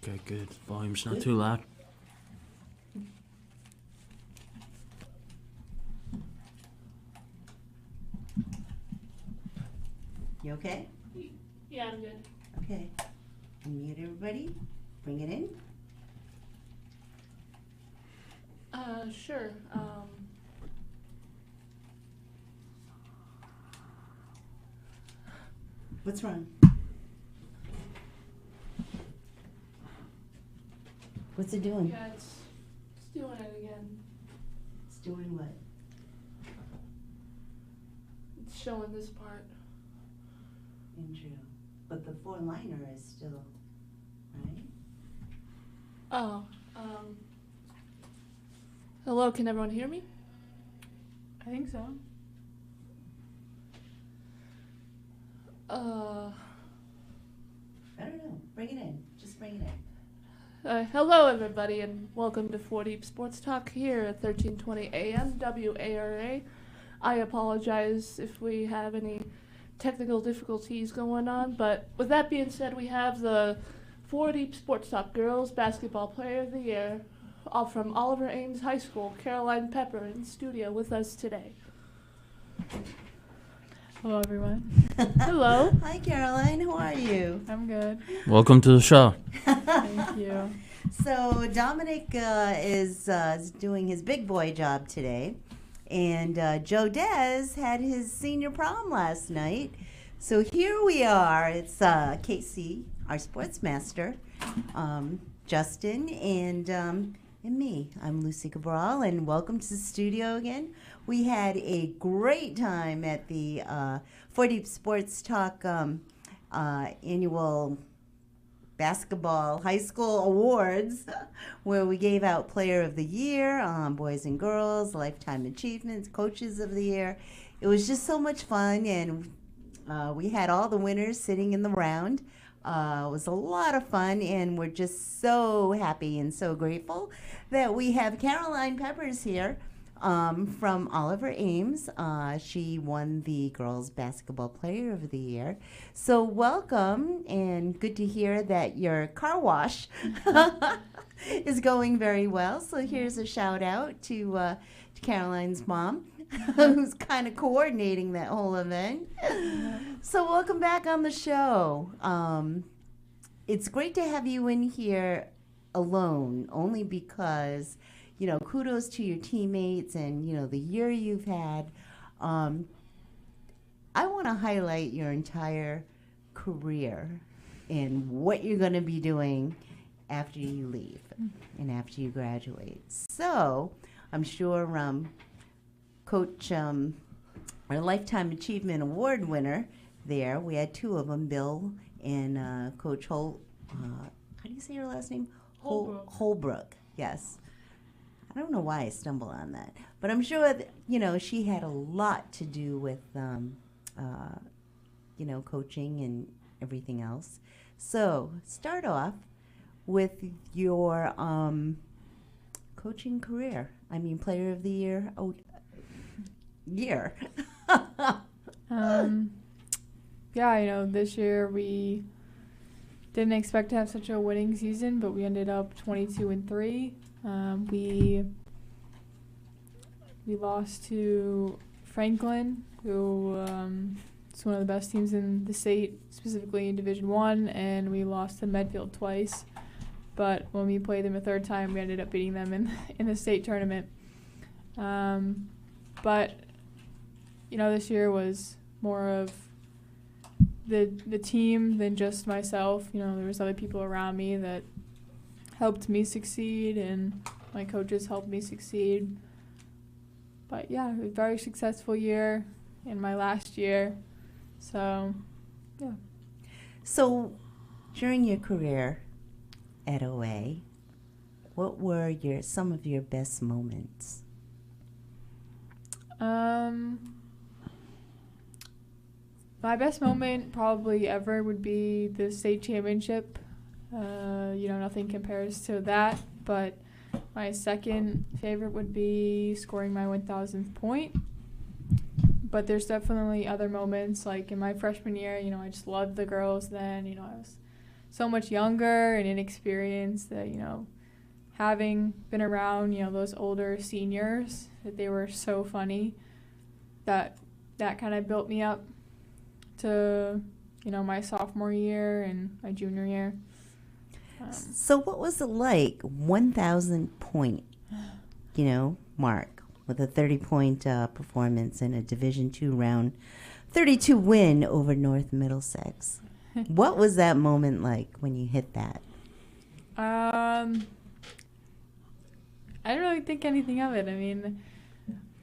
Okay, good. Volume's not too loud. You okay? Yeah, I'm good. Okay. Unmute everybody. Bring it in. Sure. What's wrong? What's it doing? Yeah, it's doing it again. It's doing what? It's showing this part. Intro. But the four-liner is still, right? Oh, hello, can everyone hear me? I think so. I don't know. Bring it in. Just bring it in. Hello, everybody, and welcome to 4 Deep Sports Talk here at 1320 AM, WARA. I apologize if we have any technical difficulties going on, but with that being said, we have the 4 Deep Sports Talk Girls Basketball Player of the Year from Oliver Ames High School, Caroline Pepper, in studio with us today. Hello, everyone. Hello. Hi, Caroline. How are you? I'm good. Welcome to the show. Thank you. So Dominic is doing his big boy job today, and Joe Dez had his senior prom last night. So here we are. It's Casey, our sports master, Justin, and me. I'm Lucy Cabral, and welcome to the studio again. We had a great time at the 4 Deep Sports Talk annual basketball high school awards, where we gave out Player of the Year, boys and girls, Lifetime Achievements, Coaches of the Year. It was just so much fun, and we had all the winners sitting in the round. It was a lot of fun, and we're just so happy and so grateful that we have Caroline Peppers here from Oliver Ames. She won the Girls Basketball Player of the Year. So welcome, and good to hear that your car wash is going very well. So here's a shout out to Caroline's mom, who's kind of coordinating that whole event. So welcome back on the show. It's great to have you in here alone, only because, you know, kudos to your teammates and, you know, the year you've had. I want to highlight your entire career and what you're going to be doing after you leave and after you graduate. So I'm sure Coach, our Lifetime Achievement Award winner there, we had two of them, Bill and Coach how do you say her last name? Holbrook, yes. I don't know why I stumble on that, but I'm sure that, you know, she had a lot to do with, you know, coaching and everything else. So start off with your coaching career. I mean, Player of the Year. Year. Yeah, you know, this year we didn't expect to have such a winning season, but we ended up 22-3. We lost to Franklin, who is one of the best teams in the state, specifically in Division I, and we lost to Medfield twice. But when we played them a third time, we ended up beating them in the state tournament. But, you know, this year was more of the team than just myself. You know, there was other people around me that helped me succeed, and my coaches helped me succeed. But yeah, it was a very successful year in my last year. So, yeah. So, during your career at OA, what were some of your best moments? My best moment probably ever would be the state championship. You know, nothing compares to that, but my second favorite would be scoring my 1,000th point. But there's definitely other moments, like in my freshman year, you know, I just loved the girls then. You know, I was so much younger and inexperienced that, having been around, those older seniors, that they were so funny, that kind of built me up to, my sophomore year and my junior year. So what was it like, 1,000 point, mark with a 30-point performance in a Division II round 32 win over North Middlesex? What was that moment like when you hit that? I didn't really think anything of it. I mean,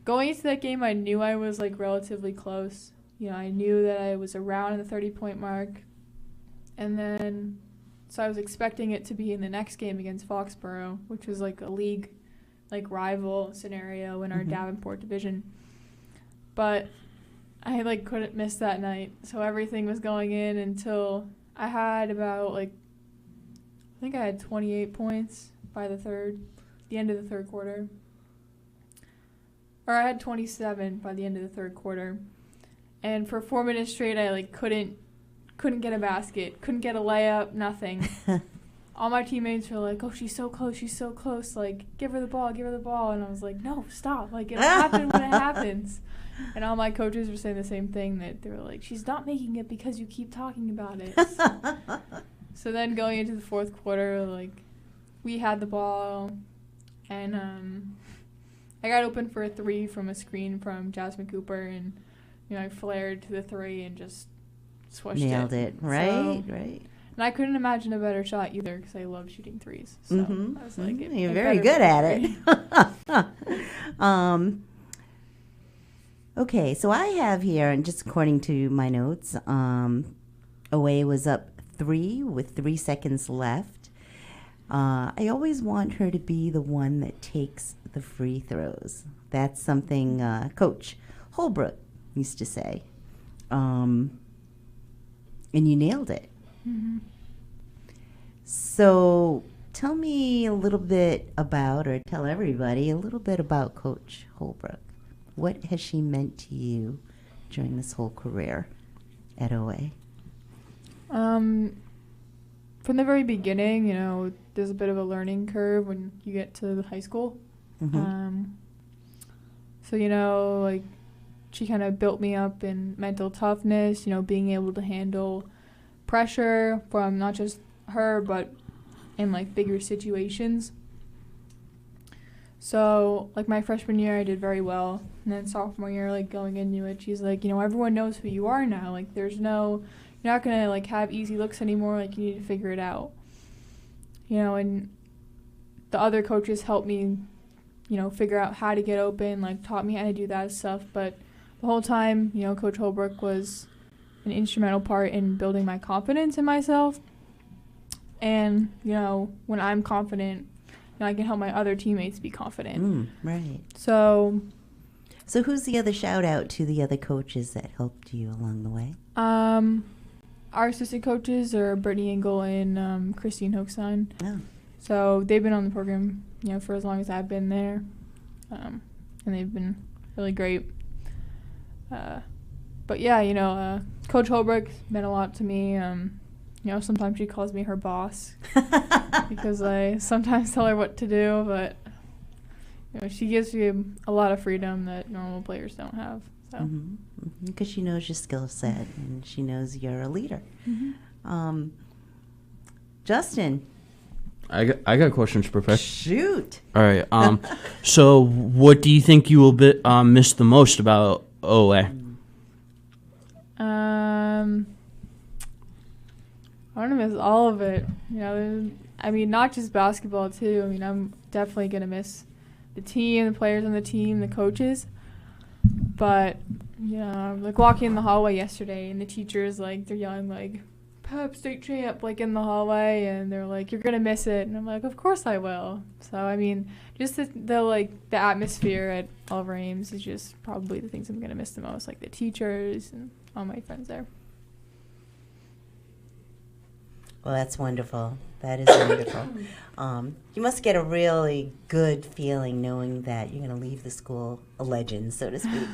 going into that game, I knew I was relatively close. I knew that I was around the 30-point mark. And then, so I was expecting it to be in the next game against Foxborough, which was a league rival scenario in our Davenport division. But I couldn't miss that night. So everything was going in until I had about I think I had 28 points by the end of the third quarter. Or I had 27 by the end of the third quarter. And for 4 minutes straight, I couldn't get a basket, couldn't get a layup, nothing. All my teammates were like, "Oh, she's so close, give her the ball, give her the ball." And I was like, "No, stop, it'll happen when it happens." And all my coaches were saying the same thing, that they were like, "She's not making it because you keep talking about it." So then going into the fourth quarter, we had the ball, and I got open for a three from a screen from Jasmine Cooper, and I flared to the three and just swished Nailed it. Right, right. And I couldn't imagine a better shot either because I love shooting threes. So I was like, you're very good at it. Okay, so I have here, and just according to my notes, OA was up 3 with 3 seconds left. I always want her to be the one that takes the free throws. That's something Coach Holbrook used to say. And you nailed it. Mm-hmm. So tell me a little bit about, or tell everybody a little bit about Coach Holbrook. What has she meant to you during this whole career at OA? From the very beginning, there's a bit of a learning curve when you get to high school. Mm-hmm. So, she kind of built me up in mental toughness, being able to handle pressure from not just her, but in, bigger situations. So, my freshman year, I did very well. And then sophomore year, going into it, she's like, everyone knows who you are now. You're not going to, have easy looks anymore. You need to figure it out. And the other coaches helped me, figure out how to get open, taught me how to do that stuff. But the whole time, Coach Holbrook was an instrumental part in building my confidence in myself. And, when I'm confident, I can help my other teammates be confident. Right. So who's the other shout out to the other coaches that helped you along the way? Our assistant coaches are Brittany Engel and Christine Hochstein. Oh. So they've been on the program, for as long as I've been there. And they've been really great. But yeah, Coach Holbrook meant a lot to me. Sometimes she calls me her boss because I sometimes tell her what to do, but she gives me a lot of freedom that normal players don't have. So. Because she knows your skill set and she knows you're a leader. Mm-hmm. Justin. I got questions for Peck. Shoot. All right. So what do you think you will miss the most about OA? I want to miss all of it. Not just basketball too. I'm definitely gonna miss the team, the players on the team, the coaches. But walking in the hallway yesterday, and the teachers they're yelling Pep state champ in the hallway, and they're like, "You're gonna miss it," and I'm like, "Of course I will." So just the atmosphere at Oliver Ames is just probably the things I'm gonna miss the most, the teachers and all my friends there. Well, that's wonderful. That is wonderful. You must get a really good feeling knowing that you're going to leave the school a legend, so to speak.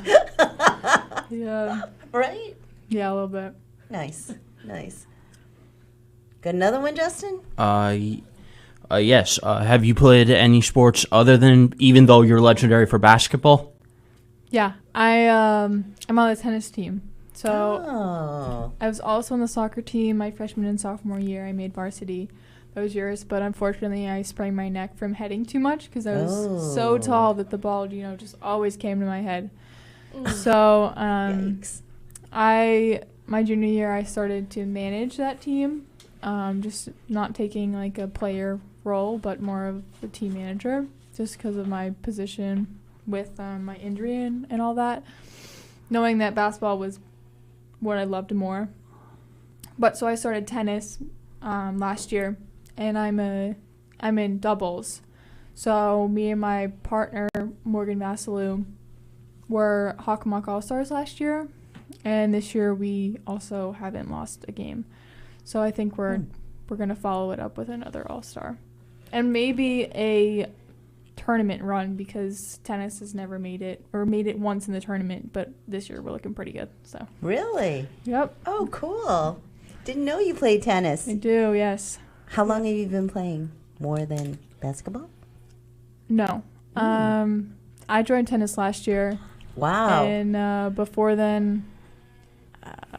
Yeah. Right? Yeah, a little bit. Nice. Got another one, Justin? Yes. Have you played any sports other than, even though you're legendary for basketball? Yeah, I'm on the tennis team. So Oh. I was also on the soccer team my freshman and sophomore year. I made varsity those years, but unfortunately I sprained my neck from heading too much because I was so tall that the ball, just always came to my head. So Yikes. my junior year I started to manage that team, just not taking like a player role, but more of a team manager, just because of my position with my injury and all that, knowing that basketball was what I loved more. But so I started tennis last year, and I'm in doubles. So me and my partner Morgan Vassalou were Hockomock All-Stars last year, and this year we also haven't lost a game. So I think we're gonna follow it up with another All-Star, and maybe a tournament run, because tennis has never made it, or made it once in the tournament, but this year we're looking pretty good. So Really? yep, Oh, cool. Didn't know you played tennis. I do. Yes. How long have you been playing? More than basketball? No. I joined tennis last year. Wow. And before then,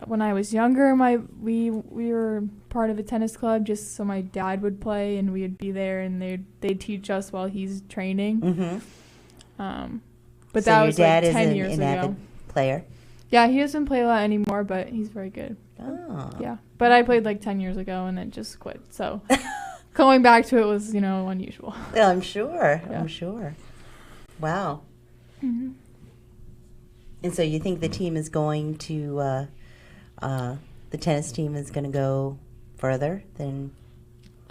when I was younger, we were part of a tennis club, just so my dad would play and we would be there, and they'd teach us while he's training. But So that your was dad like is 10 an years ago. avid player? Yeah, he doesn't play a lot anymore, but he's very good. Oh. Yeah, but I played like 10 years ago and then just quit. So going back to it was, unusual. Yeah, I'm sure. Yeah. I'm sure. Wow. Mm-hmm. And so you think the team is going to, the tennis team is going to go further than?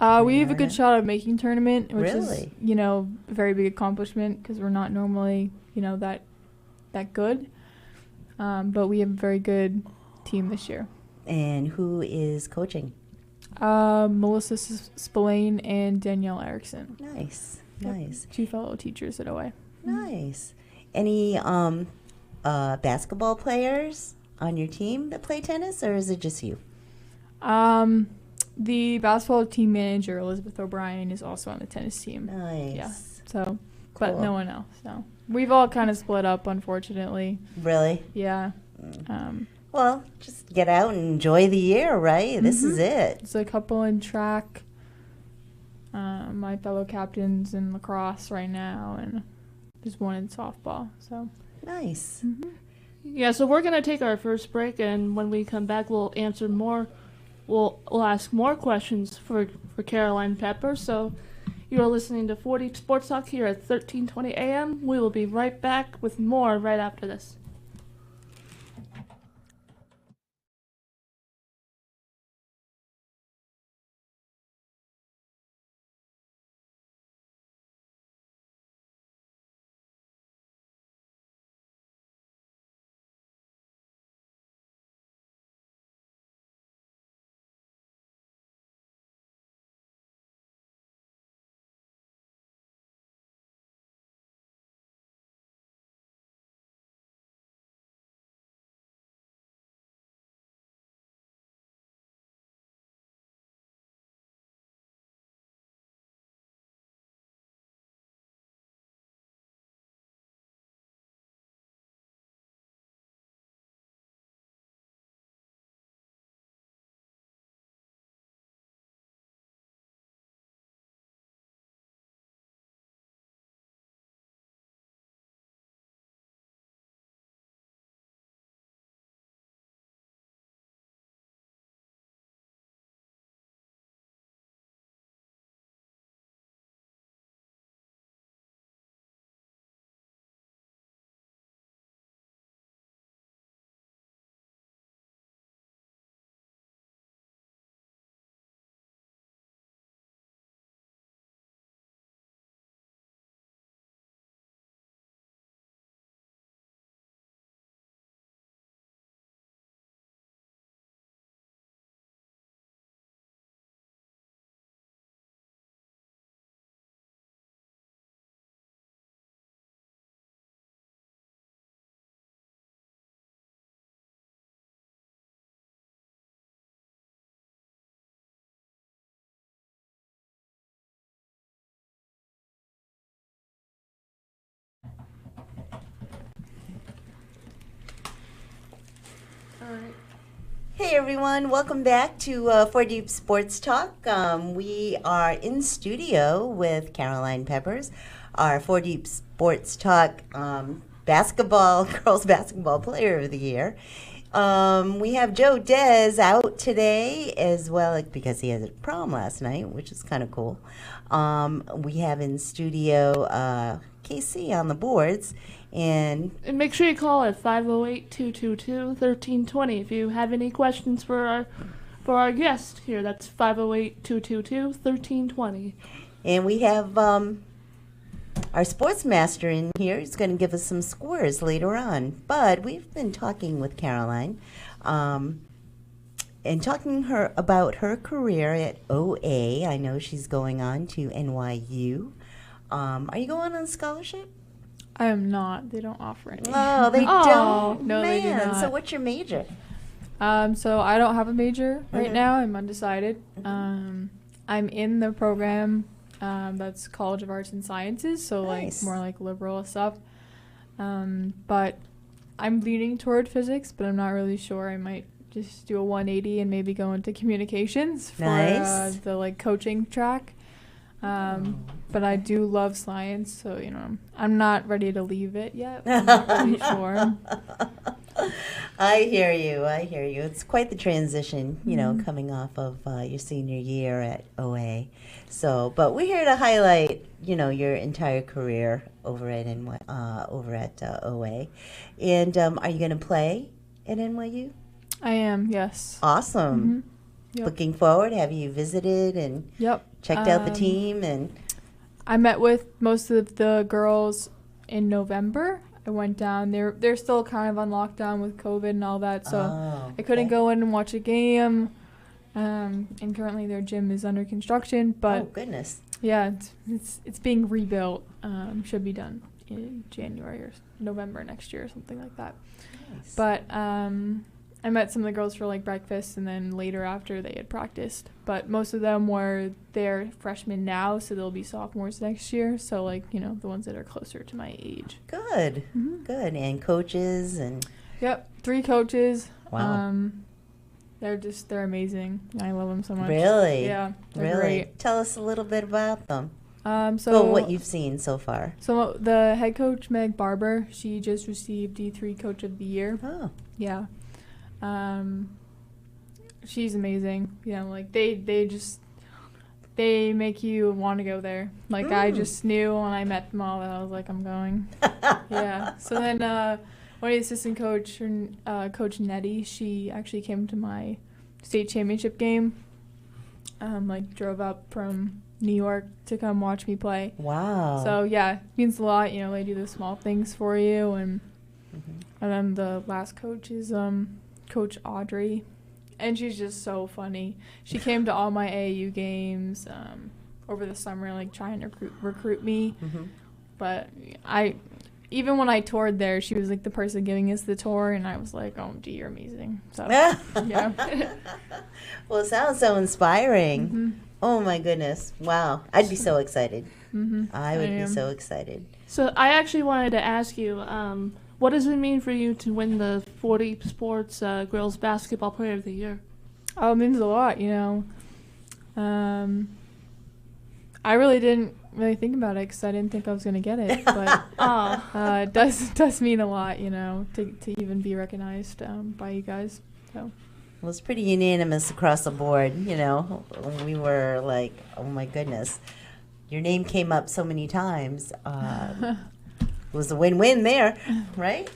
We have a good shot of making tournament, which Really? is, a very big accomplishment, because we're not normally, that good. But we have a very good team this year. And who is coaching? Melissa Spillane and Danielle Erickson. Nice. Yep. Nice. 2 fellow teachers at OA. Nice. Any basketball players on your team that play tennis, or is it just you? The basketball team manager, Elizabeth O'Brien, is also on the tennis team. Nice. Yeah. So, but Cool. no one else. So we've all kind of split up, unfortunately. Really? Yeah. Well, just get out and enjoy the year, right? This is it. There's a couple in track. My fellow captain's in lacrosse right now, and there's one in softball. So Nice. Yeah, so we're gonna take our first break, and when we come back, we'll answer more. We'll ask more questions for Caroline Pepper. So you are listening to 40 Sports Talk here at 1320 AM. We will be right back with more right after this. All right. Hey everyone, welcome back to 4 Deep Sports Talk. We are in studio with Caroline Peppers, our 4 Deep Sports Talk girls basketball player of the year. We have Joe Dez out today as well because he had a prom last night, which is kind of cool. We have in studio KC on the boards. And make sure you call at 508-222-1320 if you have any questions for our guest here. That's 508-222-1320. And we have our sports master in here. He's going to give us some scores later on. But we've been talking with Caroline and talking her about her career at OA. I know she's going on to NYU. Are you going on scholarship? I am not. They don't offer any. Oh, they don't? No, Man, they do not. So what's your major? So I don't have a major right Mhm. now. I'm undecided. I'm in the program that's College of Arts and Sciences, so Nice. like more like liberal stuff. But I'm leaning toward physics, but I'm not really sure. I might just do a 180 and maybe go into communications for Nice. the like coaching track. But I do love science, so you know I'm not ready to leave it yet. I'm not really sure. I hear you. It's quite the transition, Mhm. coming off of your senior year at OA. So, but we're here to highlight, your entire career over at OA. And are you going to play at NYU? I am, yes. Awesome. Mhm. Yep. Looking forward. Have you visited and Yep. checked out the team? And I met with most of the girls in November. I went down. They're still kind of on lockdown with COVID and all that, so I couldn't okay. go in and watch a game. And currently their gym is under construction, but Oh goodness. yeah, it's being rebuilt. Should be done in January or November next year or something like that. Nice. But I met some of the girls for like breakfast, and then later after they had practiced. But most of them they're freshmen now, so they'll be sophomores next year. So like the ones that are closer to my age. Good. Mm-hmm. Good. And coaches and Yep, 3 coaches. wow. They're amazing. I love them so much. Really? Yeah, they're Really? great. Tell us a little bit about them. So What you've seen so far. So the head coach, Meg Barber, she just received D3 Coach of the Year. Oh, Yeah. She's amazing. Like they make you want to go there. Like I just knew when I met them all that I was like, I'm going. Yeah. So then one of the assistant coach, Coach Nettie, she actually came to my state championship game. Drove up from New York to come watch me play. wow. So yeah, it means a lot. They do the small things for you, and then the last coach is Coach Audrey, and she's just so funny. She came to all my AAU games over the summer, like trying to recruit me. But even when I toured there, she was like the person giving us the tour, and I was like, "Oh, gee, you're amazing." So yeah. Well, it sounds so inspiring. Mm-hmm. Oh my goodness. Wow. I'd be so excited. Mm-hmm. I would be am. so excited. So I actually wanted to ask you, what does it mean for you to win the 40 Sports Girls Basketball Player of the Year? Oh, it means a lot, I really didn't think about it because I didn't think I was going to get it. But it does mean a lot, to even be recognized by you guys. So. Well, it's pretty unanimous across the board. We were like, oh my goodness. Your name came up so many times. It was a win-win there, right?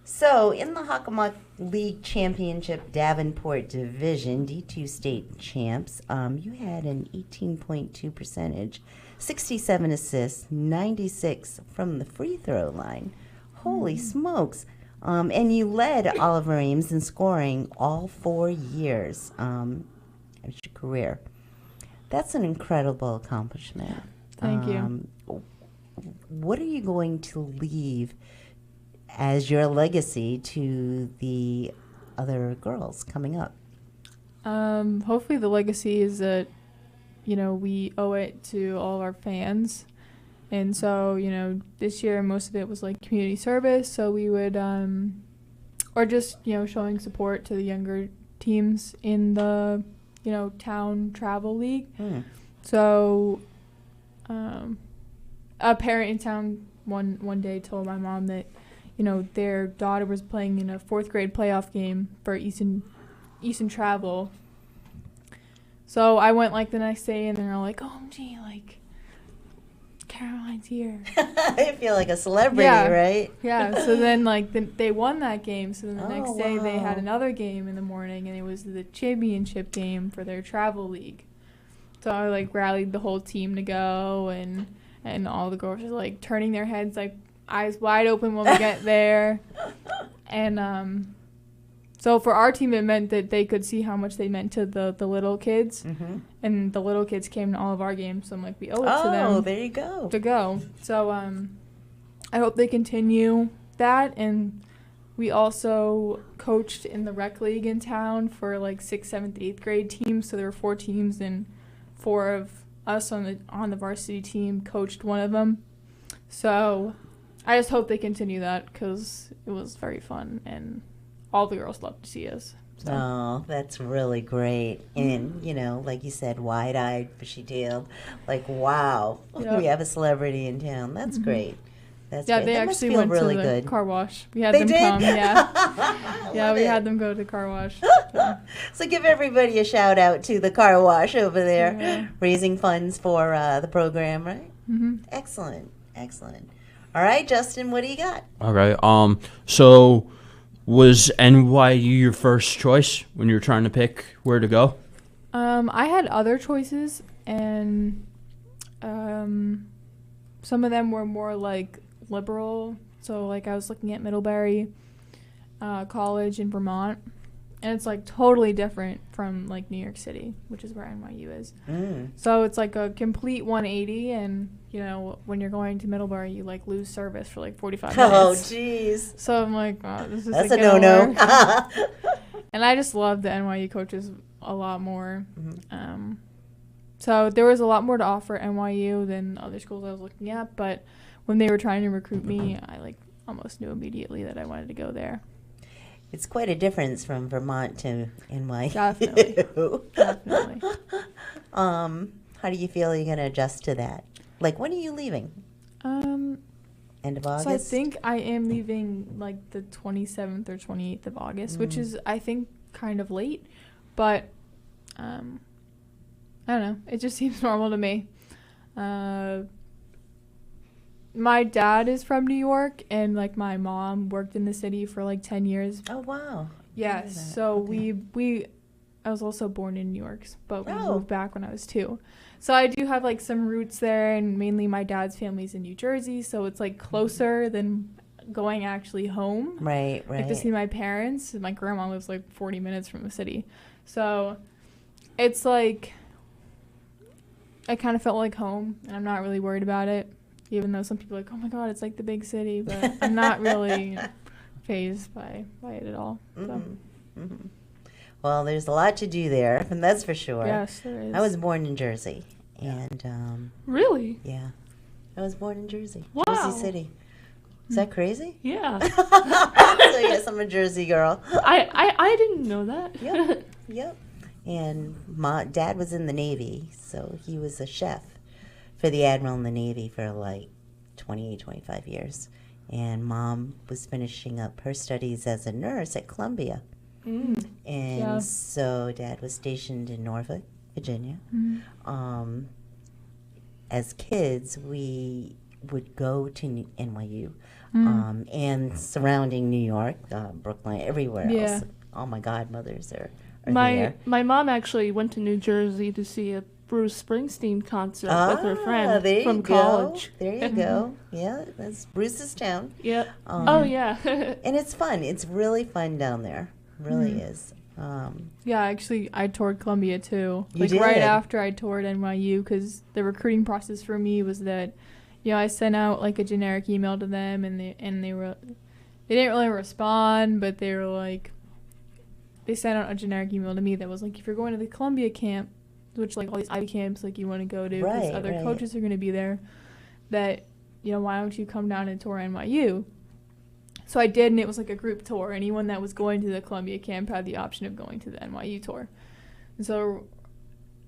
So in the Hockomock League Championship Davenport Division, D2 state champs, you had an 18.2 percentage, 67 assists, 96 from the free throw line. Holy smokes. And you led Oliver Ames in scoring all 4 years of your career. That's an incredible accomplishment. Thank you. What are you going to leave as your legacy to the other girls coming up? Hopefully the legacy is that, we owe it to all of our fans. And so, this year most of it was like community service. So we would or just, showing support to the younger teams in the, town travel league. So a parent in town one day told my mom that, their daughter was playing in a 4th grade playoff game for Easton Travel. So I went the next day, and they're all like, "Oh, gee, Caroline's here." I feel like a celebrity, right? Yeah. So then they won that game. So then the next day they wow. had another game in the morning, and it was the championship game for their travel league. So I rallied the whole team to go, and all the girls were turning their heads eyes wide open when we get there. And so for our team, it meant that they could see how much they meant to the little kids. And the little kids came to all of our games, so we owe it to them. Oh, there you go. To go. So I hope they continue that. And we also coached in the rec league in town for 6th, 7th, 8th grade teams. So there were 4 teams, and 4 of us on the varsity team coached one of them. So I just hope they continue that, because it was very fun, and all the girls loved to see us. So. Oh, that's really great. And, like you said, wide-eyed, bushy-tailed. Wow, we have a celebrity in town. That's great. That's great. They that actually must feel went really to the good. car wash. We had They them did? come, yeah. We had them go to the car wash. So. So give everybody a shout-out to the car wash over there, raising funds for the program, right? Excellent. All right, Justin, what do you got? Okay. So was NYU your first choice when you were trying to pick where to go? I had other choices, and some of them were more liberal. So I was looking at Middlebury College in Vermont, and it's totally different from New York City, which is where NYU is. So it's a complete 180, and when you're going to Middlebury, you lose service for 45 minutes. Oh, jeez. So I'm this is That's a no-no. And I just love the NYU coaches a lot more. So there was a lot more to offer at NYU than other schools I was looking at, but when they were trying to recruit me, I almost knew immediately that I wanted to go there. It's quite a difference from Vermont to NYU. Definitely. How do you feel you're going to adjust to that? When are you leaving? End of August? So I think I am leaving the 27th or 28th of August, which is, I think, kind of late, but I don't know. It just seems normal to me. My dad is from New York, and my mom worked in the city for 10 years. Oh, wow. Yes. So okay. I was also born in New York, but we moved back when I was 2. So I do have some roots there, and mainly my dad's family's in New Jersey, so it's closer than going actually home. Right. To see my parents. My grandma lives 40 minutes from the city. So it's I kind of felt like home, and I'm not really worried about it, even though some people are oh my God, it's the big city, but I'm not really fazed by it at all. So. Well, there's a lot to do there, and that's for sure. Yes, there is. I was born in Jersey, and Really? yeah, I was born in Jersey, Wow. Jersey City. Is that crazy? Yeah. So yes, I'm a Jersey girl. I didn't know that. Yep. And my dad was in the Navy, so he was a chef for the Admiral in the Navy for 28, 25 years. And Mom was finishing up her studies as a nurse at Columbia. And so Dad was stationed in Norfolk, Virginia. As kids, we would go to NYU and surrounding New York, Brooklyn, everywhere else. All my godmothers are there. My mom actually went to New Jersey to see a Bruce Springsteen concert with her friend from college. There you go. Yeah, that's Bruce's town. Yep. Oh, yeah. And it's fun. It's really fun down there. Really is. Actually, I toured Columbia too. You did? Right after I toured NYU, because the recruiting process for me was that, I sent out a generic email to them, and they didn't really respond, but they were they sent out a generic email to me that was if you're going to the Columbia camp, which all these Ivy camps you want to go to because other coaches are going to be there, that why don't you come down and tour NYU? So I did, and it was like a group tour. Anyone that was going to the Columbia camp had the option of going to the NYU tour. And so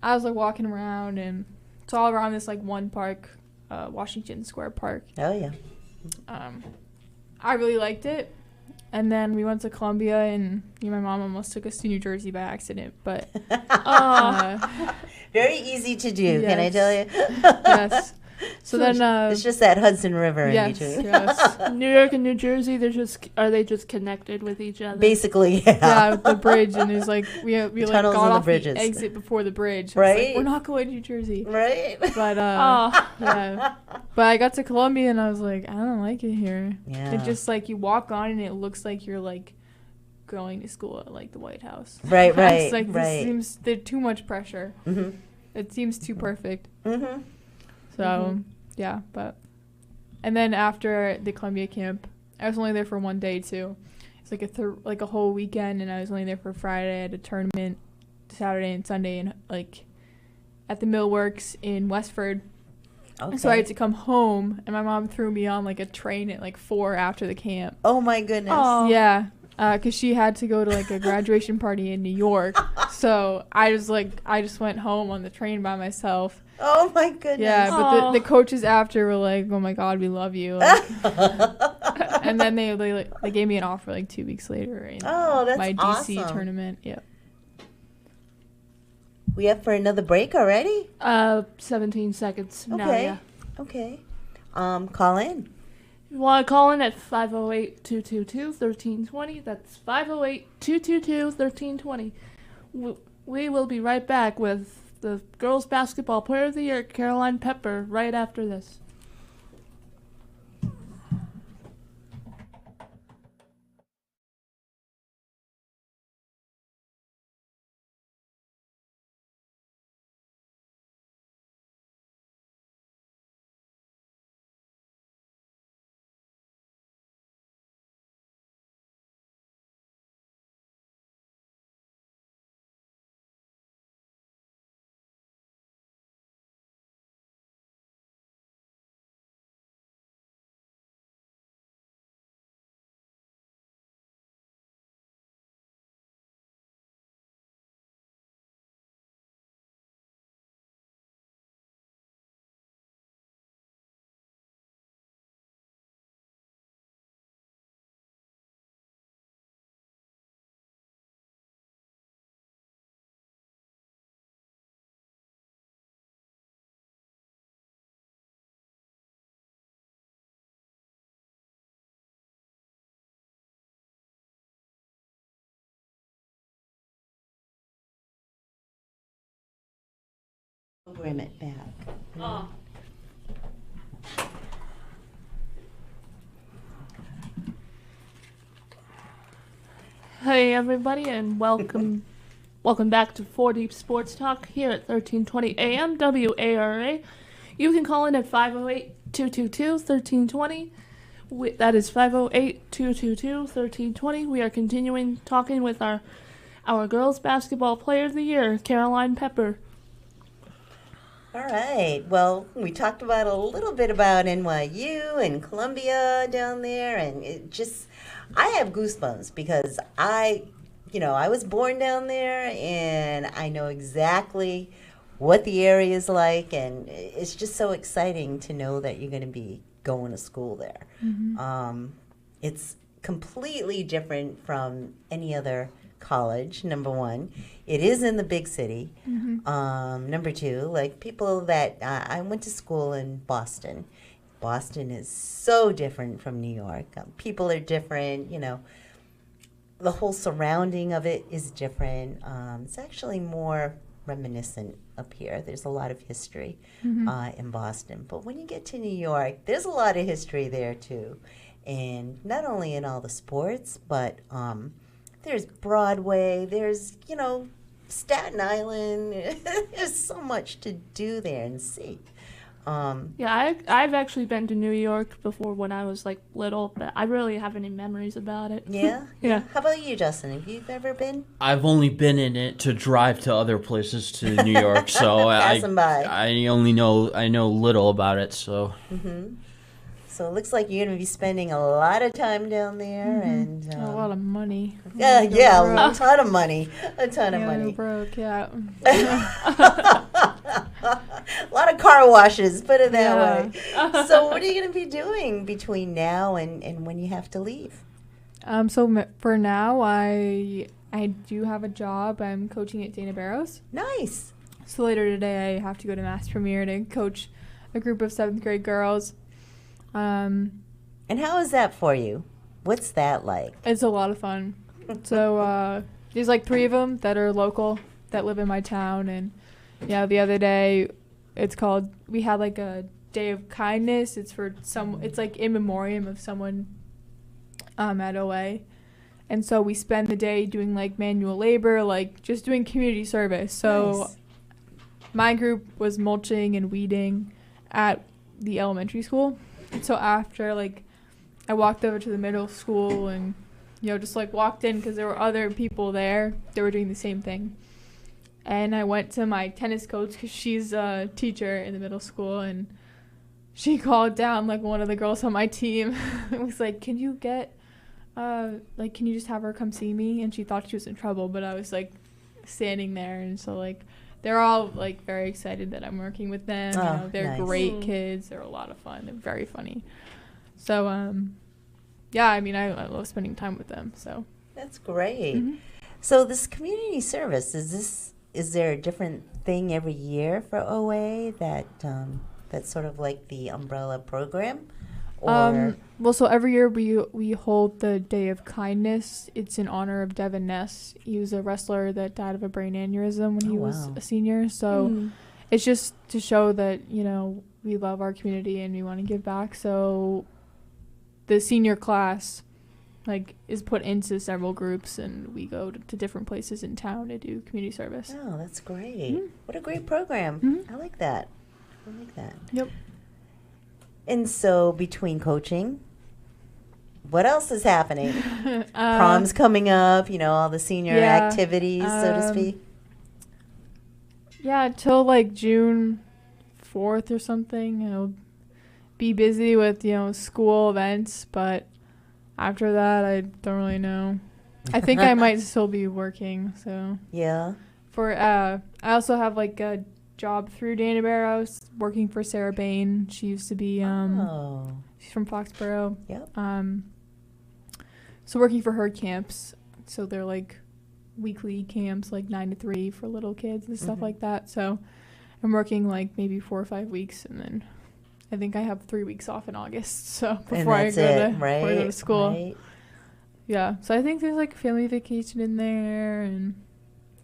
I was like walking around, and it's all around this like one park, Washington Square Park. Oh, yeah. I really liked it. And then we went to Columbia, and my mom almost took us to New Jersey by accident. But very easy to do, yes. can I tell you? Yes. So then it's just that Hudson River in yes, between. yes. New York and New Jersey, are they just connected with each other? Basically, yeah. Yeah, with the bridge, and there's like we like Tunnels got and the off bridges. the exit before the bridge. It's Right. like, we're not going to New Jersey. Right? But yeah. But I got to Columbia, and I was like, I don't like it here. Yeah. It just like you walk on, and it looks like you're like going to school at like the White House. Right, It's like right. there's too much pressure. Mm-hmm. It seems too perfect. Mm-hmm. So yeah, but and then after the Columbia camp, I was only there for one day too. It's like like a whole weekend, and I was only there for Friday. I had a tournament Saturday and Sunday, and like at the Millworks in Westford. Okay. So I had to come home, and my mom threw me on like a train at like 4 after the camp. Oh, my goodness. Oh. Yeah, because she had to go to like a graduation party in New York. So I just went home on the train by myself. Oh, my goodness. Yeah, but the coaches after were like, "Oh my God, we love you." Like, and then they gave me an offer like 2 weeks later in that's my DC awesome. tournament. Yeah. We up for another break already? 17 seconds. Okay. Now, yeah. Okay. Call in. You want to call in at 508-222-1320. That's 508-222-1320. We will be right back with the Girls Basketball Player of the Year, Caroline Pepper, right after this. Program it back. Oh. Hey everybody, and welcome back to 4 Deep Sports Talk here at 1320 AM WARA. You can call in at 508-222-1320. That is 508-222-1320. We are continuing talking with our Girls Basketball Player of the Year, Caroline Pepper. All right. Well, we talked about a little bit about NYU and Columbia down there, and I have goosebumps because I was born down there, and I know exactly what the area is like, and it's just so exciting to know that you're going to be going to school there. Mm-hmm. It's completely different from any other college, number one. It is in the big city. Mm-hmm. Number two, like people that I went to school in Boston. Boston is so different from New York. People are different, the whole surrounding of it is different. It's actually more reminiscent up here. There's a lot of history in Boston. But when you get to New York, there's a lot of history there too. And not only in all the sports, but there's Broadway, there's, Staten Island. There's so much to do there and see. I've actually been to New York before when I was like little, but I really have any memories about it. Yeah? Yeah. How about you, Justin? Have you ever been? I've only been in it to drive to other places to New York, so Passing by. I know little about it. So So it looks like you're going to be spending a lot of time down there, and A lot of money. yeah, Go yeah, broke. a ton of money, a ton of Yeah, money. broke, yeah. A lot of car washes, put it that Yeah. way. So what are you going to be doing between now and when you have to leave? For now, I do have a job. I'm coaching at Dana Barrows. Nice. So later today, I have to go to Mass Premier to coach a group of 7th grade girls. And how is that for you? What's that like? It's a lot of fun. So there's like 3 of them that are local that live in my town, and the other day we had like a day of kindness. It's for it's like in memoriam of someone at OA. And so we spend the day doing like manual labor, like just doing community service. So Nice. my group was mulching and weeding at the elementary school. So after, like, I walked over to the middle school and, just like walked in because there were other people there that were doing the same thing. And I went to my tennis coach because she's a teacher in the middle school, and she called down like one of the girls on my team. It was like, can you just have her come see me? And she thought she was in trouble, but I was like standing there, and so like they're all like very excited that I'm working with them. Oh, They're nice. great kids. They're a lot of fun. They're very funny. So I mean, I love spending time with them. So That's great. Mhm. So this community service, is there a different thing every year for OA that's sort of like the umbrella program? Or so every year we hold the Day of Kindness. It's in honor of Devin Ness. He was a wrestler that died of a brain aneurysm when he was wow. a senior. So it's just to show that, we love our community and we want to give back. So the senior class is put into several groups, and we go to different places in town to do community service. Oh, that's great. Mhm. What a great program. Mhm. I like that. Yep. And so between coaching, what else is happening? Uh, Prom's coming up, all the senior yeah, activities, so to speak. Yeah, till like June 4th or something. I'll be busy with, school events, but after that, I don't really know. I think I might still be working, so. Yeah. I also have like a job through Dana Barrows working for Sarah Bain. She used to be, she's from Foxborough. Yep. So working for her camps. So they're like weekly camps, like 9 to 3 for little kids and stuff Mhm. like that. So I'm working like maybe 4 or 5 weeks, and then I think I have 3 weeks off in August. So And before I that's go it, to right? before I go to school. Right. Yeah. So I think there's like a family vacation in there, and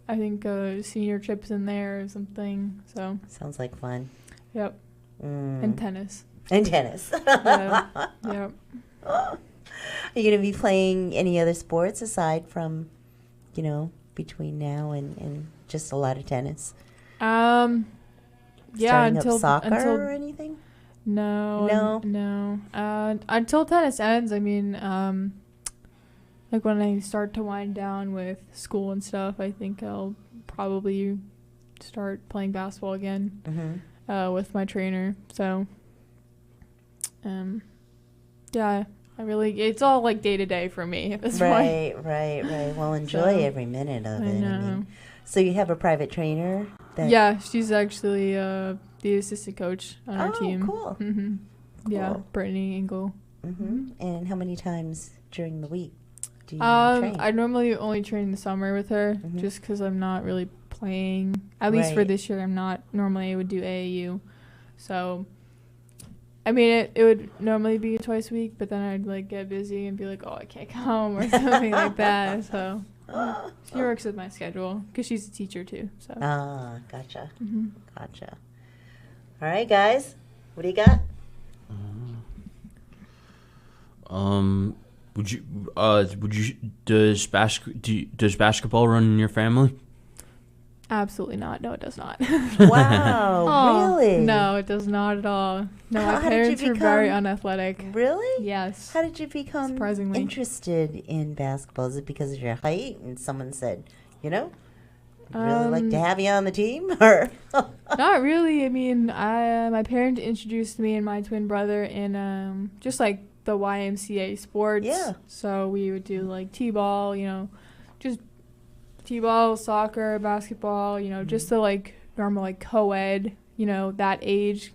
I think senior trips in there or something. So Sounds like fun. yep. Mm. And tennis. And tennis. Yeah. Yep. Are you going to be playing any other sports aside from, between now and just a lot of tennis? Yeah. Starting Until up soccer until or anything? no. Until tennis ends. I mean, like when I start to wind down with school and stuff, I think I'll probably start playing basketball again Mm-hmm. with my trainer. So, yeah, it's all like day to day for me at this point. Right. Well, enjoy So, every minute of I it. know. So you have a private trainer? Yeah, she's actually the assistant coach on our Oh, team. cool. Mm-hmm. Yeah, Cool. Brittany Engel. Mm-hmm. And how many times during the week do you train? I normally only train in the summer with her, Mhm. just because I'm not really playing. At least for Right. this year, I'm not. Normally, I would do AAU. So, I mean, it would normally be twice a week, but then I'd like get busy and be like, oh, I can't come or something like that. So she works with my schedule because she's a teacher too. So. Gotcha. Mhm. Gotcha. All right, guys. What do you got? Does basketball run in your family? Absolutely not. No, it does not. Wow, Oh, really? No, it does not at all. No, How my did you parents were very become- unathletic. Really? Yes. How did you become Surprisingly. interested in basketball? Is it because of your height and someone said, Really like to have you on the team, or? Not really. I mean, my parents introduced me and my twin brother in just like the YMCA sports. Yeah. So we would do like t-ball, just t-ball, soccer, basketball, just the like normal like co-ed, that age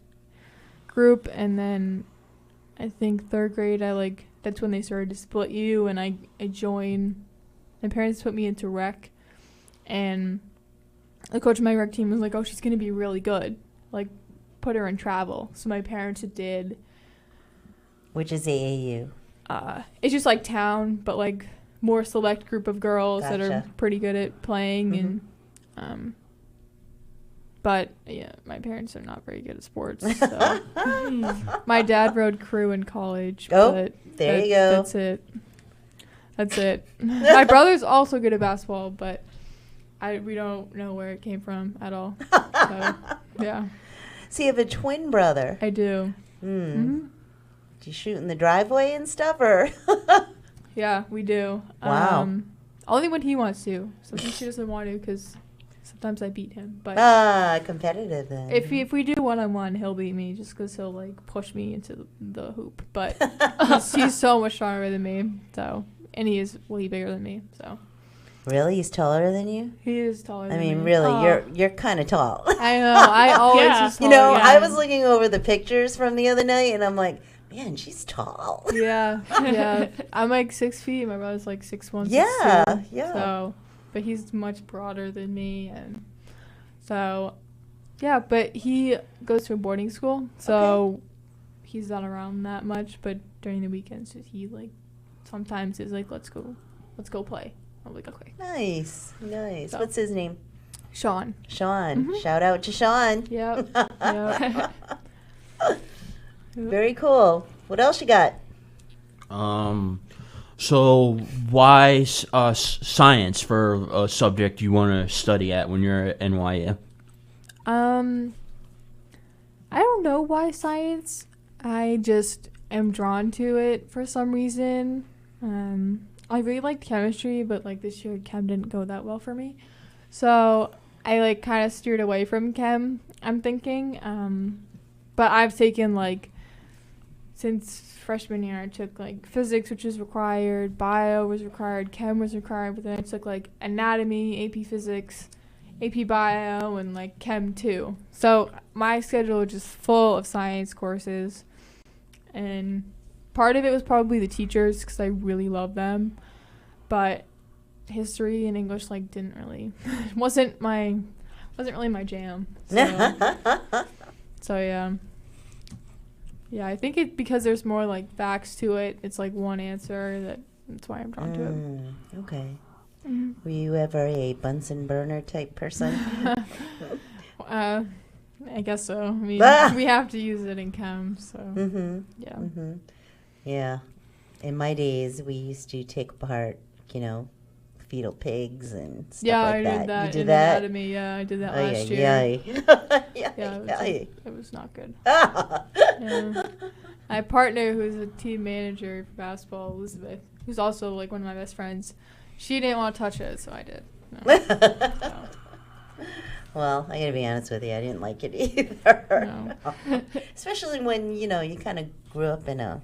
group. And then I think third grade, that's when they started to split you, and I joined. My parents put me into rec, and the coach of my rec team was like, "Oh, she's gonna be really good. Like, put her in travel." So my parents did. Which is AAU? It's just like town, but like more select group of girls that are Gotcha. pretty good at playing, Mhm. and but yeah, my parents are not very good at sports. So my dad rode crew in college. Oh, but there you go. That's it. My brother's also good at basketball, but we don't know where it came from at all. So, yeah, So you have a twin brother. I do. Do you shoot in the driveway and stuff, or? Yeah, we do. Wow. Only when he wants to. Sometimes he doesn't want to because sometimes I beat him. But Competitive then. if we do one-on-one, he'll beat me just because he'll like push me into the hoop. But he's so much stronger than me. So, and he is way bigger than me. So Really? He's taller than you? he is taller than me. I mean, really, you're kind of tall. I know. I always Yeah. was You taller, know, yeah. I was looking over the pictures from the other night, and I'm like, man, she's tall. Yeah, yeah. I'm like 6 feet. My brother's like 6'1", Yeah, 6'2". yeah. So, but he's much broader than me, and so, yeah. But he goes to a boarding school, so he's not around that much. But during the weekends, he like sometimes is like, let's go play. I'm like, okay. Nice. So. What's his name? Sean. Sean. Shout out to Sean. Yep. Yep. Very cool. What else you got? So why science for a subject you want to study at when you're at NYU? I don't know why science. I just am drawn to it for some reason. I really liked chemistry, but like this year chem didn't go that well for me. So I like kind of steered away from chem, I'm thinking. But I've taken like, since freshman year, I took like physics, which is required, bio was required, chem was required, but then I took like anatomy, AP physics, AP bio, and like chem too. So my schedule was just full of science courses, and part of it was probably the teachers because I really love them, but history and English like didn't really wasn't really my jam. So yeah, I think it because there's more like facts to it. It's like one answer that's why I'm drawn to it. Okay. Mhm. Were you ever a Bunsen burner type person? I guess so. I mean, we have to use it in chem, so yeah. Yeah. In my days, we used to take apart, fetal pigs and stuff Yeah, like I that. did that You did in that? anatomy. Yeah, I did that Ay, last ay, year. ay. Yeah, Ay, it was not good. ay. Yeah. My partner, who's a team manager for basketball, Elizabeth, who's also like one of my best friends, she didn't want to touch it, so I did. No. So, Well, I gotta be honest with you, I didn't like it either. No. Especially when, you kind of grew up in a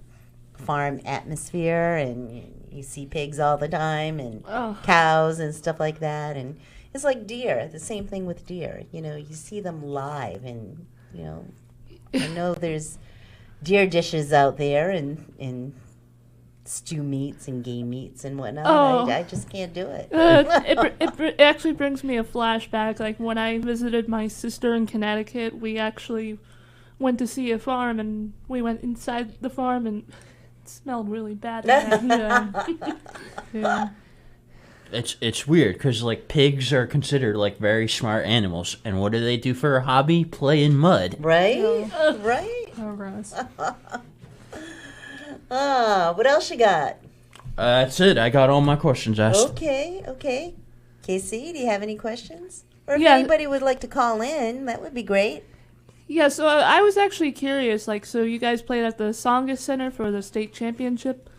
farm atmosphere and you see pigs all the time and cows and stuff like that. And it's like deer, the same thing with deer. You see them live and, I know there's deer dishes out there and stew meats and game meats and whatnot. Oh. I just can't do it. It actually brings me a flashback. Like when I visited my sister in Connecticut, we actually went to see a farm, and we went inside the farm, and it smelled really bad in there. yeah. It's weird because like pigs are considered like very smart animals, and what do they do for a hobby? Play in mud. Right? No. Right? Oh, gross. What else you got? That's it. I got all my questions asked. Okay. Casey, do you have any questions? Or if Yeah. anybody would like to call in, that would be great. Yeah, so I was actually curious. Like, so you guys played at the Songus Center for the state championship.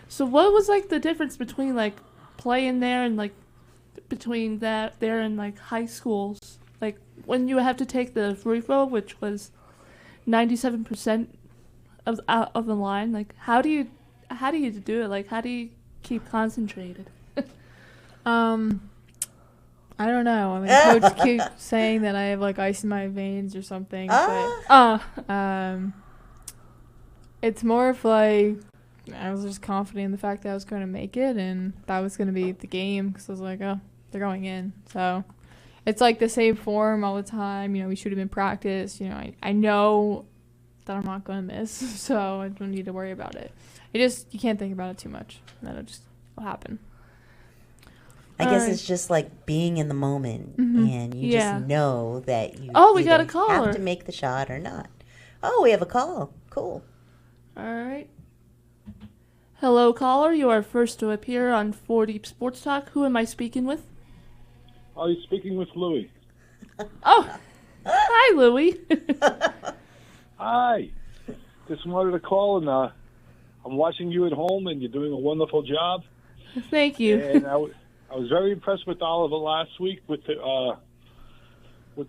So what was like the difference between like playing there and like between that there and like high schools, like when you have to take the free throw, which was 97% of the line. Like, how do you do it? Like, how do you keep concentrated? I don't know. I mean, coach keeps saying that I have like ice in my veins or something, but it's more of like I was just confident in the fact that I was going to make it and that was going to be the game because I was like, oh, they're going in. So it's like the same form all the time. You know, we shoot them in practice. You know, I know that I'm not going to miss, so I don't need to worry about it. You can't think about it too much. That'll just happen. I guess it's just like being in the moment, and you just know that you we got a caller. have to make the shot or not. Oh, we have a call. Cool. All right. Hello, caller. You are first to appear on 4 Deep Sports Talk. Who am I speaking with? Oh, you're speaking with Louie. Oh, hi, Louie. Hi. Just wanted to call, and I'm watching you at home, and you're doing a wonderful job. Thank you. And I was very impressed with Oliver last week with the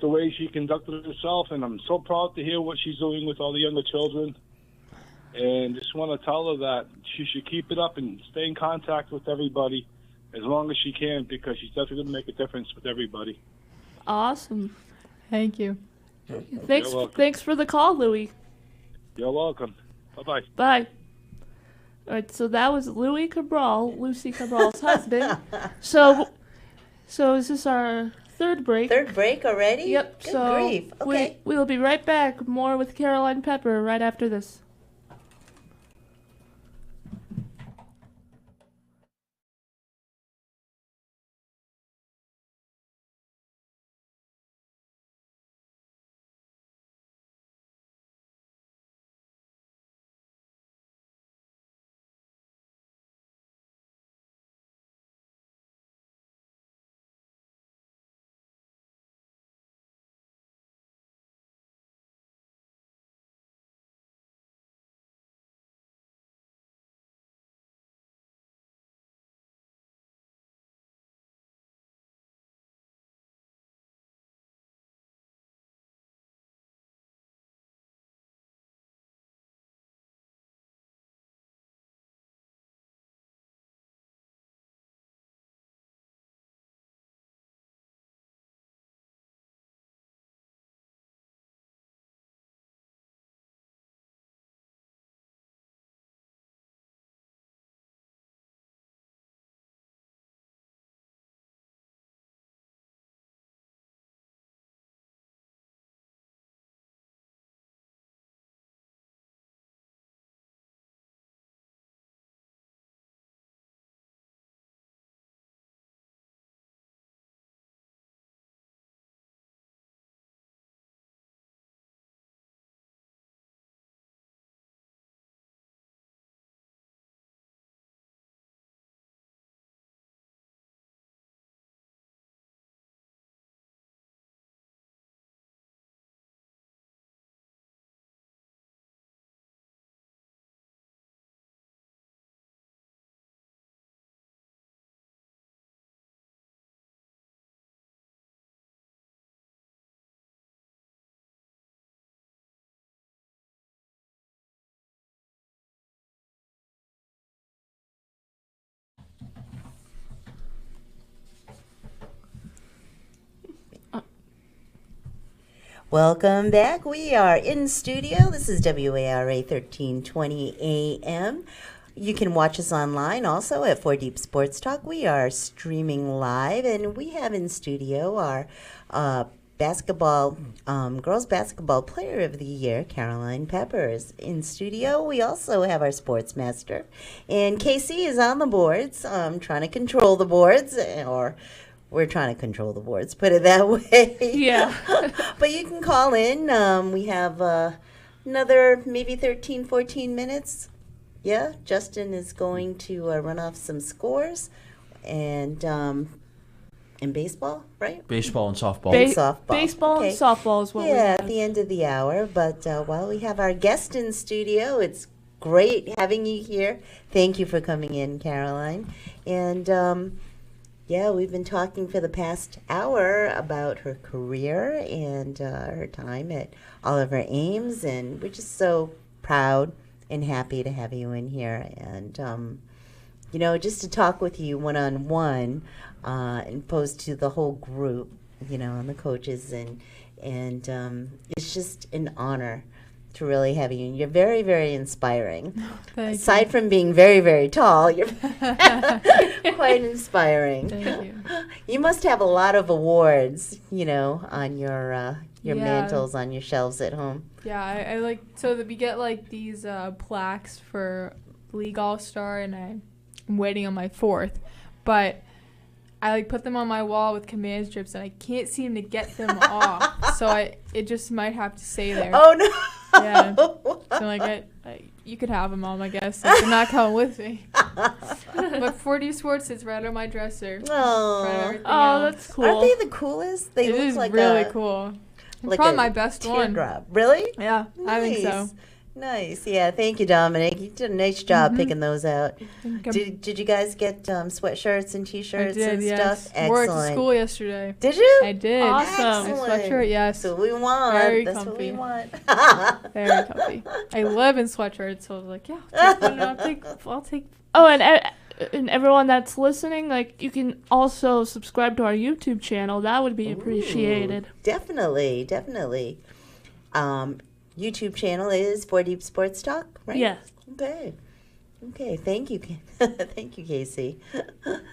way she conducted herself, and I'm so proud to hear what she's doing with all the younger children. And just want to tell her that she should keep it up and stay in contact with everybody as long as she can, because she's definitely going to make a difference with everybody. Awesome. Thank you. Thanks for the call, Louie. You're welcome. Bye-bye. Bye. All right, so that was Louie Cabral, Lucy Cabral's husband. So is this our third break? Third break already? Yep. Good so grief. Okay. we'll be right back. More with Caroline Pepper right after this. Welcome back. We are in studio. This is WARA 1320 AM. You can watch us online also at 4 Deep Sports Talk. We are streaming live, and we have in studio our girls basketball player of the year, Caroline Peppers. In studio, we also have our sports master, and Casey is on the boards, trying to control the boards, or we're trying to control the boards, put it that way. Yeah. But you can call in. We have another maybe 13, 14 minutes. Yeah, Justin is going to run off some scores. And in baseball, right? Baseball and softball. Softball. Baseball Okay. and softball is what we Yeah, have. at the end of the hour. But while we have our guest in studio, it's great having you here. Thank you for coming in, Caroline. And Yeah, we've been talking for the past hour about her career and her time at Oliver Ames, and we're just so proud and happy to have you in here. And, just to talk with you one-on-one and opposed to the whole group, and the coaches, and it's just an honor to really have you. And you're very, very inspiring. Aside from being very, very tall, you're quite inspiring. Thank you. You must have a lot of awards, on your mantles, on your shelves at home. Yeah, I like, so that we get like these plaques for League All-Star, and I'm waiting on my 4th, but I like put them on my wall with command strips, and I can't seem to get them off. So it just might have to stay there. Oh no! Yeah. So like you could have them all, I guess. Like, they're not coming with me. But 4D Sports is right on my dresser. Oh, That's cool. Aren't they the coolest? They It look is like really cool. It's like probably a my best one. teardrop. Really? Yeah, Nice. I think so. Nice. Yeah. Thank you, Dominic. You did a nice job picking those out. I Did you guys get sweatshirts and T-shirts did, and yes. stuff? Wore it Excellent. to school yesterday. Did you? I did. Awesome. My sweatshirt, yes. That's what we want. Very That's comfy. what we want. Very comfy. I live in sweatshirts, so I was like, yeah, I'll take. Oh, and everyone that's listening, like, you can also subscribe to our YouTube channel. That would be appreciated. Ooh, definitely, definitely. YouTube channel is For Deep Sports Talk, right? Yes. Okay. Thank you. Thank you, Casey.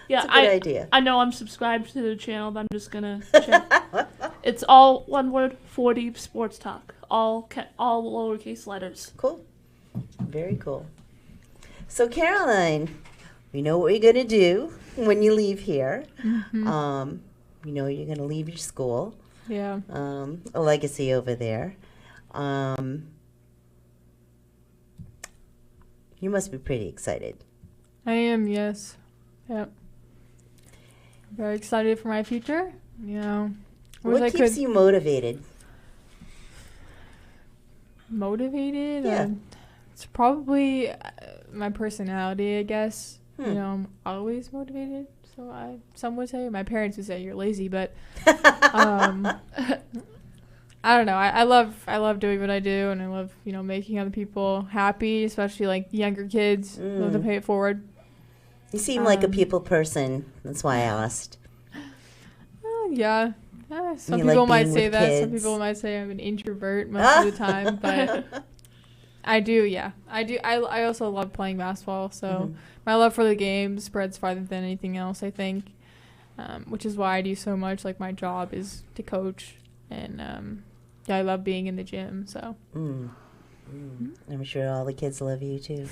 Yeah, That's a good idea. I know I'm subscribed to the channel, but I'm just gonna check. It's all one word, 4 Deep Sports Talk. All lowercase letters. Cool. Very cool. So, Caroline, we know what you're going to do when you leave here. Mm-hmm. You're going to leave your school. Yeah. A legacy over there. You must be pretty excited. I am, yes. Yep. Very excited for my future. What keeps you motivated? Motivated? Yeah. It's probably my personality, I guess. Hmm. I'm always motivated. So some would say, my parents would say you're lazy, but I don't know. I love doing what I do, and I love, making other people happy, especially like younger kids. Love to pay it forward. You seem like a people person. That's why I asked. Yeah. Some You people like might being say with that. kids. Some people might say I'm an introvert most of the time, but I do, yeah. I do. I also love playing basketball, so my love for the game spreads farther than anything else, I think, which is why I do so much. Like, my job is to coach, and I love being in the gym, so. I'm sure all the kids love you, too.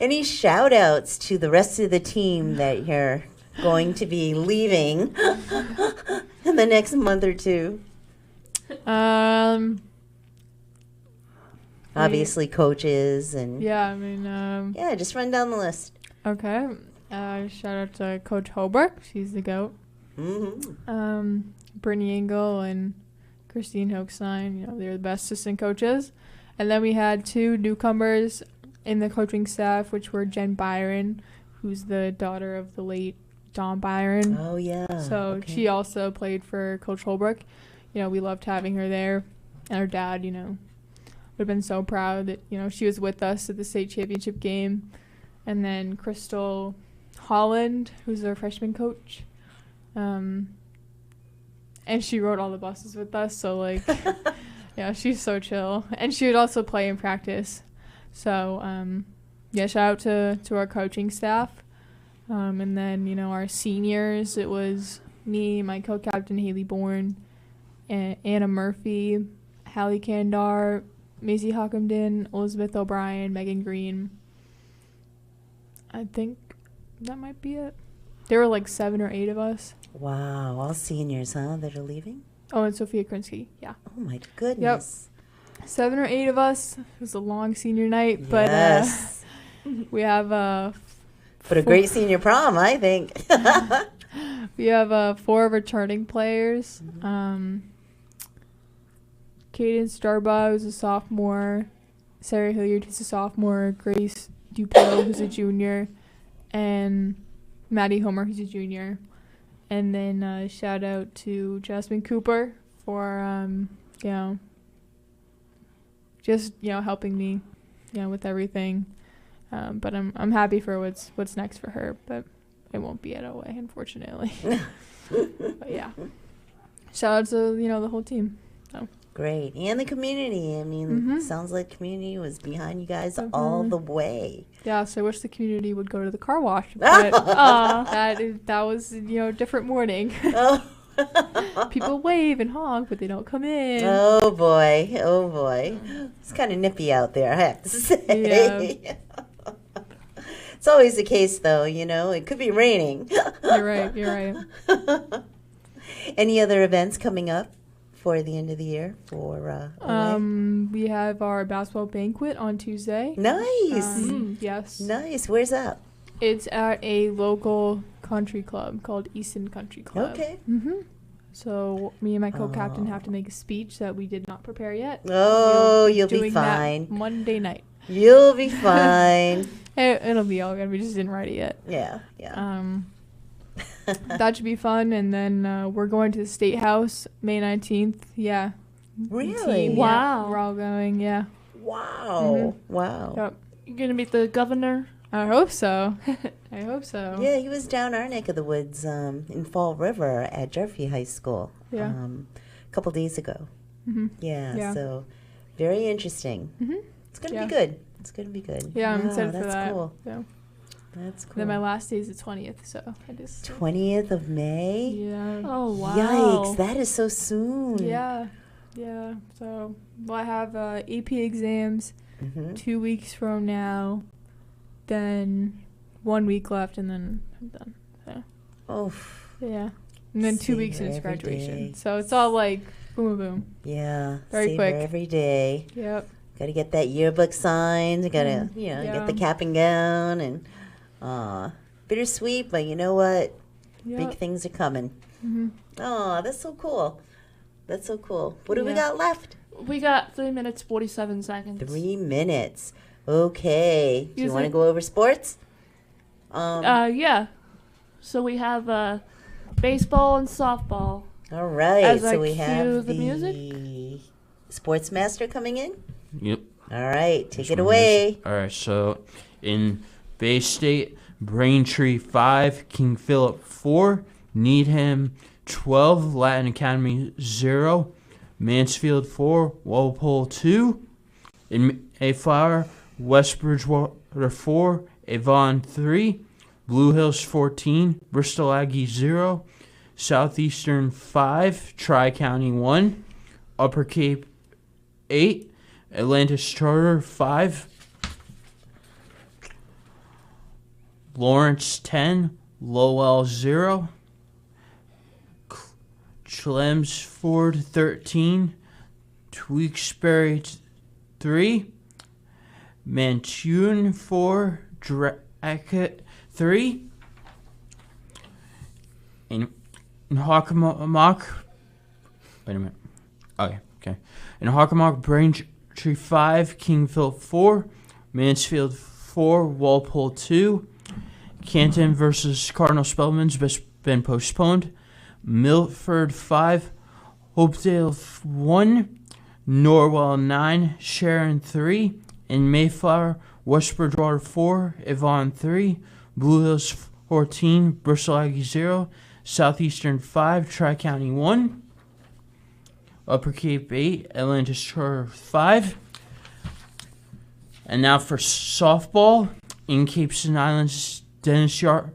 Any shout-outs to the rest of the team that you're going to be leaving in the next month or two? Obviously, coaches and... Yeah, I mean... yeah, just run down the list. Okay. Shout out to Coach Holbrook. She's the GOAT. Brittany Engel and Christine Hochstein, they're the best assistant coaches. And then we had 2 newcomers in the coaching staff, which were Jen Byron, who's the daughter of the late Don Byron. Oh, yeah. So she also played for Coach Holbrook. We loved having her there. And her dad, would have been so proud that, she was with us at the state championship game. And then Crystal Holland, who's our freshman coach. And she rode all the buses with us. So, like, yeah, she's so chill. And she would also play in practice. So, shout out to our coaching staff. And then, our seniors, it was me, my co-captain Haley Bourne, Anna Murphy, Hallie Kandar, Maisie Hockamden, Elizabeth O'Brien, Megan Green. I think that might be it. There were like 7 or 8 of us. Wow, all seniors, huh, that are leaving? Oh, and Sophia Krinsky, yeah. Oh, my goodness. 7 or 8 of us. It was a long senior night, but Yes. we have... But a great senior prom, I think. We have 4 returning players. Kaden Starbaugh, who's a sophomore. Sarah Hilliard, who's a sophomore. Grace Dupel, who's a junior. And Maddie Homer, who's a junior. And then shout out to Jasmine Cooper for, just, helping me, with everything. But I'm happy for what's next for her, but it won't be at OA, unfortunately. But yeah. Shout out to, the whole team. So. Great. And the community. I mean, sounds like community was behind you guys all the way. Yeah, so I wish the community would go to the car wash. But that was, a different morning. Oh. People wave and honk, but they don't come in. Oh, boy. Oh, boy. It's kind of nippy out there, I have to say. Yeah. It's always the case, though, It could be raining. You're right. Any other events coming up for the end of the year for we have our basketball banquet on Tuesday. Nice. Yes. Nice. Where's that? It's at a local country club called Easton Country Club. Okay. So me and my co-captain have to make a speech that we did not prepare yet. Oh, you'll be doing fine. That Monday night. You'll be fine. It'll be all good. We just didn't write it yet. Yeah. That should be fun. And then we're going to the State House May 19th. Yeah. Really? Wow. Yeah, we're all going. Yeah. Wow. Wow. Yep. You're going to meet the governor? I hope so. Yeah, he was down our neck of the woods in Fall River at Jeffrey High School Yeah. A couple days ago. Yeah. So very interesting. It's going to be good. It's going to be good. Yeah, I'm Wow, excited for that. That's cool. So. That's cool. Then my last day is the 20th, so I just... 20th of May? Yeah. Oh, wow. Yikes, that is so soon. Yeah. So, I have AP exams 2 weeks from now, then 1 week left, and then I'm done. So. Oh. Yeah. And then 2 weeks into graduation. So it's all like boom, boom. Yeah. Very quick. Every day. Yep. Got to get that yearbook signed. Got to, get the cap and gown. And bittersweet, but you know what? Yep. Big things are coming. Oh, that's so cool. That's so cool. What do we got left? We got 3 minutes, 47 seconds. 3 minutes. Okay. Do you want to go over sports? Yeah. So we have baseball and softball. All right. As so I we cue have the music? sports master coming in. Yep. All right. Take it away. All right. So in Bay State, Braintree 5, King Philip 4, Needham 12, Latin Academy 0, Mansfield 4, Walpole 2. In Mayflower, West Bridgewater 4, Avon 3, Blue Hills 14, Bristol Aggie 0, Southeastern 5, Tri-County 1, Upper Cape 8, Atlantis Charter 5, Lawrence 10, Lowell 0, Chelmsford 13, Tewksbury 3, Mantoun 4, Dracut 3, in Hockomock. Wait a minute. Okay. In Hockomock, Braintree 5, King Philip 4, Mansfield 4, Walpole 2. Canton versus Cardinal Spellman's been postponed. Milford 5, Hopedale 1, Norwell 9, Sharon 3, in Mayflower, West Bridgewater 4, Avon 3, Blue Hills 14, Bristol Aggie 0, Southeastern 5, Tri-County 1, Upper Cape 8, Atlantis Charter 5. And now for softball, in Cape St. Islands, Dennis Yarmouth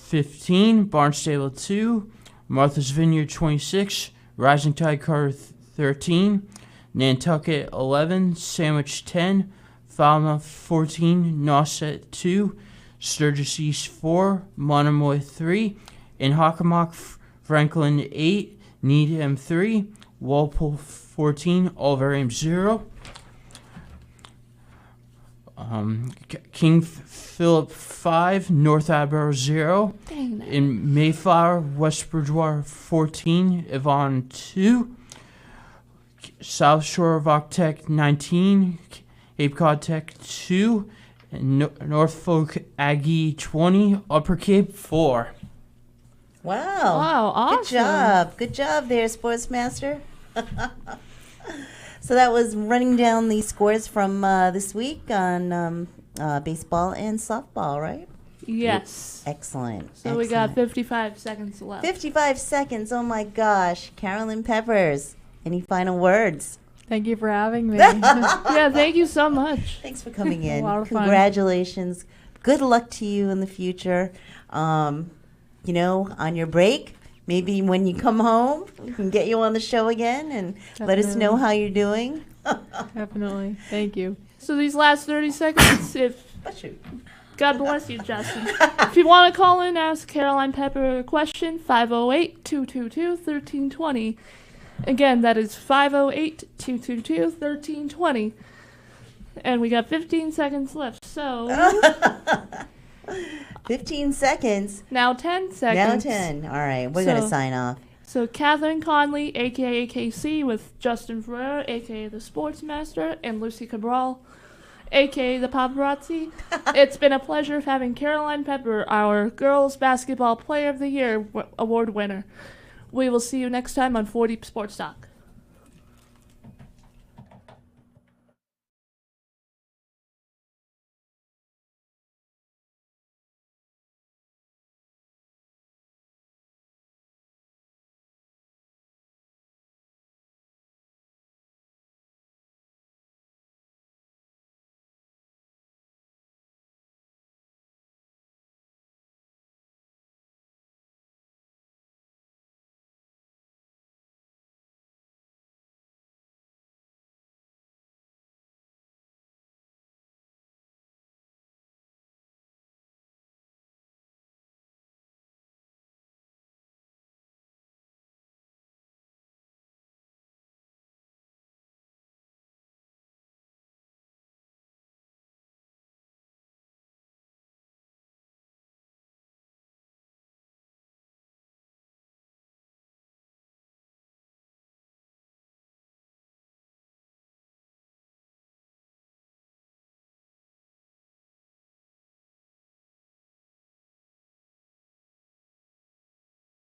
15, Barnstable 2, Martha's Vineyard 26, Rising Tide Carter 13, Nantucket 11, Sandwich 10, Falmouth 14, Nauset 2, Sturgis East 4, Monomoy 3, in Hockomock, Franklin 8, Needham 3, Walpole 14, Alvarium 0. King Philip 5, North Attleboro 0. In Mayflower, West Bridgewater 14, Avon 2. South Shore of Octech 19, Cape Cod Tech 2. Norfolk Aggie 20, Upper Cape 4. Wow. Wow, awesome. Good job. Good job there, Sportsmaster. So that was running down the scores from this week on baseball and softball, right? Yes. Excellent. So we got 55 seconds left. 55 seconds. Oh my gosh. Carolyn Peppers, any final words? Thank you for having me. Yeah, thank you so much. Thanks for coming in. A lot of fun. Congratulations. Good luck to you in the future. On your break, maybe when you come home, we can get you on the show again and let us know how you're doing. Definitely. Thank you. So these last 30 seconds, God bless you, Justin. If you want to call in, ask Caroline Pepper a question, 508-222-1320. Again, that is 508-222-1320. And we got 15 seconds left, so... 15 seconds. Now 10 seconds. Now 10. All right, we're going to sign off. So Catherine Conley, a.k.a. KC, with Justin Ferrer, a.k.a. the Sportsmaster, and Lucy Cabral, a.k.a. the Paparazzi. It's been a pleasure having Caroline Pepper, our Girls Basketball Player of the Year award winner. We will see you next time on 4 Deep Sports Talk.